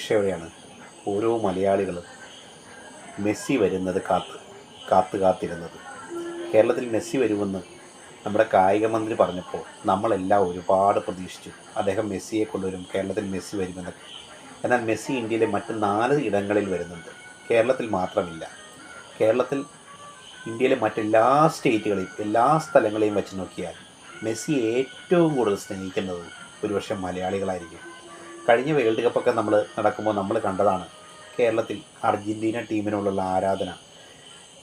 പ്രതീക്ഷയോടെയാണ് ഓരോ മലയാളികളും മെസ്സി വരുന്നത് കാത്തിരുന്നത്. കേരളത്തിൽ മെസ്സി വരുമെന്ന് നമ്മുടെ കായിക മന്ത്രി പറഞ്ഞപ്പോൾ നമ്മളെല്ലാം ഒരുപാട് പ്രതീക്ഷിച്ചു. അദ്ദേഹം മെസ്സിയെ കൊണ്ടുവരും, കേരളത്തിൽ മെസ്സി വരുമെന്നൊക്കെ. എന്നാൽ മെസ്സി ഇന്ത്യയിലെ മറ്റ് 4 ഇടങ്ങളിൽ വരുന്നുണ്ട്, കേരളത്തിൽ മാത്രമില്ല. കേരളത്തിൽ ഇന്ത്യയിലെ മറ്റെല്ലാ സ്റ്റേറ്റുകളെയും എല്ലാ സ്ഥലങ്ങളെയും വെച്ച് നോക്കിയാൽ മെസ്സിയെ ഏറ്റവും കൂടുതൽ സ്നേഹിക്കുന്നത് ഒരുപക്ഷെ മലയാളികളായിരിക്കും. കഴിഞ്ഞ വേൾഡ് കപ്പൊക്കെ നടക്കുമ്പോൾ നമ്മൾ കണ്ടതാണ് കേരളത്തിൽ അർജൻറ്റീന ടീമിനോടുള്ള ആരാധന.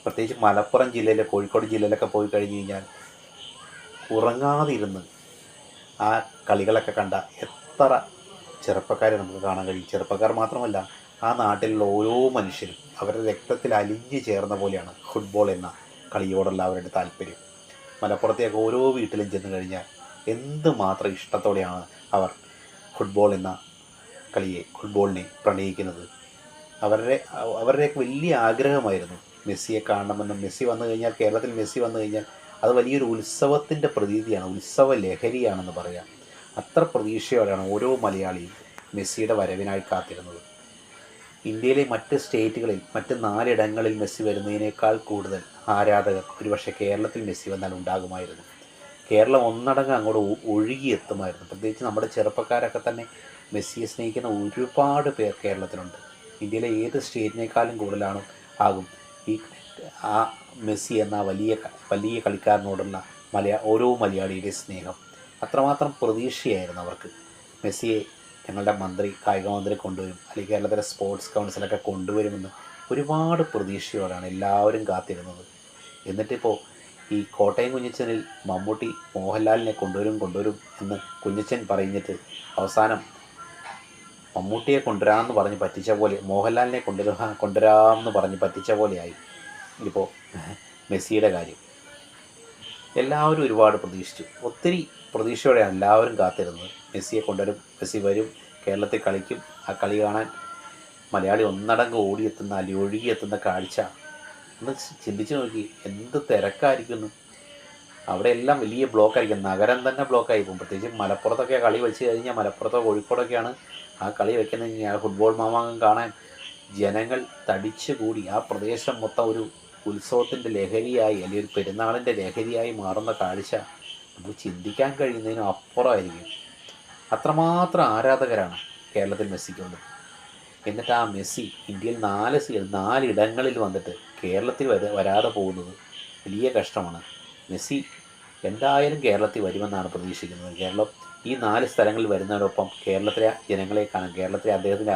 പ്രത്യേകിച്ച് മലപ്പുറം ജില്ലയിലെ, കോഴിക്കോട് ജില്ലയിലൊക്കെ പോയി കഴിഞ്ഞ് കഴിഞ്ഞാൽ ഉറങ്ങാതിരുന്ന് ആ കളികളൊക്കെ കണ്ട എത്ര ചെറുപ്പക്കാരെ നമുക്ക് കാണാൻ കഴിയും. ചെറുപ്പക്കാർ മാത്രമല്ല, ആ നാട്ടിലുള്ള ഓരോ മനുഷ്യരും അവരുടെ രക്തത്തിൽ അലിഞ്ഞു ചേർന്ന പോലെയാണ് ഫുട്ബോൾ എന്ന കളിയോടുള്ള അവരുടെ താല്പര്യം. മലപ്പുറത്തേക്ക് ഓരോ വീട്ടിലും ചെന്ന് കഴിഞ്ഞാൽ എന്തുമാത്രം ഇഷ്ടത്തോടെയാണ് അവർ ഫുട്ബോളിനെ പ്രണയിക്കുന്നത്. അവരുടെയൊക്കെ വലിയ ആഗ്രഹമായിരുന്നു മെസ്സിയെ കാണണമെന്നും. മെസ്സി വന്നു കഴിഞ്ഞാൽ, കേരളത്തിൽ മെസ്സി വന്നു കഴിഞ്ഞാൽ അത് വലിയൊരു ഉത്സവത്തിൻ്റെ പ്രതീതിയാണ്, ഉത്സവ ലഹരിയാണെന്ന് പറയാം. അത്ര പ്രതീക്ഷയോടെയാണ് ഓരോ മലയാളിയും മെസ്സിയുടെ വരവിനായി കാത്തിരുന്നത്. ഇന്ത്യയിലെ മറ്റ് സ്റ്റേറ്റുകളിൽ, മറ്റ് 4 ഇടങ്ങളിൽ മെസ്സി വരുന്നതിനേക്കാൾ കൂടുതൽ ആരാധകർ ഒരുപക്ഷെ കേരളത്തിൽ മെസ്സി വന്നാൽ ഉണ്ടാകുമായിരുന്നു. കേരളം ഒന്നടങ്കം അങ്ങോട്ട് ഒഴുകിയെത്തുമായിരുന്നു. പ്രത്യേകിച്ച് നമ്മുടെ ചെറുപ്പക്കാരൊക്കെ തന്നെ മെസ്സിയെ സ്നേഹിക്കുന്ന ഒരുപാട് പേർ കേരളത്തിലുണ്ട്. ഇന്ത്യയിലെ ഏത് സ്റ്റേറ്റിനേക്കാളും ആകും ഈ ആ മെസ്സി എന്ന വലിയ കളിക്കാരനോടുള്ള ഓരോ മലയാളിയുടെയും സ്നേഹം. അത്രമാത്രം പ്രതീക്ഷയായിരുന്നു അവർക്ക്. മെസ്സിയെ ഞങ്ങളുടെ കായിക മന്ത്രി കൊണ്ടുവരും, അല്ലെങ്കിൽ കേരളത്തിലെ സ്പോർട്സ് കൗൺസിലൊക്കെ കൊണ്ടുവരുമെന്ന് ഒരുപാട് പ്രതീക്ഷയോടാണ് എല്ലാവരും കാത്തിരുന്നത്. എന്നിട്ടിപ്പോൾ ഈ കോട്ടയം കുഞ്ഞച്ചനിൽ മമ്മൂട്ടി മോഹൻലാലിനെ കൊണ്ടുവരും എന്ന് കുഞ്ഞച്ചൻ പറഞ്ഞിട്ട് അവസാനം മമ്മൂട്ടിയെ കൊണ്ടുവരാമെന്ന് പറഞ്ഞ് പറ്റിച്ച പോലെ, മോഹൻലാലിനെ കൊണ്ടുവരാമെന്ന് പറഞ്ഞ് പറ്റിച്ച പോലെയായി ഇപ്പോൾ മെസ്സിയുടെ കാര്യം. എല്ലാവരും ഒരുപാട് പ്രതീക്ഷിച്ചു, ഒത്തിരി പ്രതീക്ഷയോടെയാണ് എല്ലാവരും കാത്തിരുന്നത്. മെസ്സിയെ കൊണ്ടുവരും, മെസ്സി വരും, കേരളത്തിൽ കളിക്കും. ആ കളി കാണാൻ മലയാളി ഒന്നടങ്കം ഒഴുകിയെത്തുന്ന കാഴ്ച ഒന്ന് ചിന്തിച്ച് നോക്കി. എന്ത് തിരക്കായിരിക്കുന്നു അവിടെ! എല്ലാം വലിയ ബ്ലോക്കായിരിക്കും, നഗരം തന്നെ ബ്ലോക്കായി പോകും. പ്രത്യേകിച്ച് മലപ്പുറത്തൊക്കെ കളി വെച്ച് കഴിഞ്ഞാൽ, മലപ്പുറത്തോ കോഴിക്കോടൊക്കെയാണ് ആ കളി വെക്കുന്നത്. ആ ഫുട്ബോൾ മാമാങ്കം കാണാൻ ജനങ്ങൾ തടിച്ചു കൂടി. ആ പ്രദേശം മൊത്തം ഒരു ഉത്സവത്തിൻ്റെ ലഹരിയായി, അല്ലെങ്കിൽ ഒരു പെരുന്നാളിൻ്റെ ലഹരിയായി മാറുന്ന കാഴ്ച നമുക്ക് ചിന്തിക്കാൻ കഴിയുന്നതിനും അപ്പുറമായിരിക്കും. അത്രമാത്രം ആരാധകരാണ് കേരളത്തിൽ മെസ്സിക്കുള്ളത്. എന്നിട്ട് ആ മെസ്സി ഇന്ത്യയിൽ 4 ഇടങ്ങളിൽ വന്നിട്ട് കേരളത്തിൽ വരാതെ പോകുന്നത് വലിയ കഷ്ടമാണ്. മെസ്സി എന്തായാലും കേരളത്തിൽ വരുമെന്നാണ് പ്രതീക്ഷിക്കുന്നത്. കേരളം ഈ 4 സ്ഥലങ്ങളിൽ വരുന്നതിനൊപ്പം കേരളത്തിലെ ജനങ്ങളെ കാണാൻ, കേരളത്തിലെ അദ്ദേഹത്തിൻ്റെ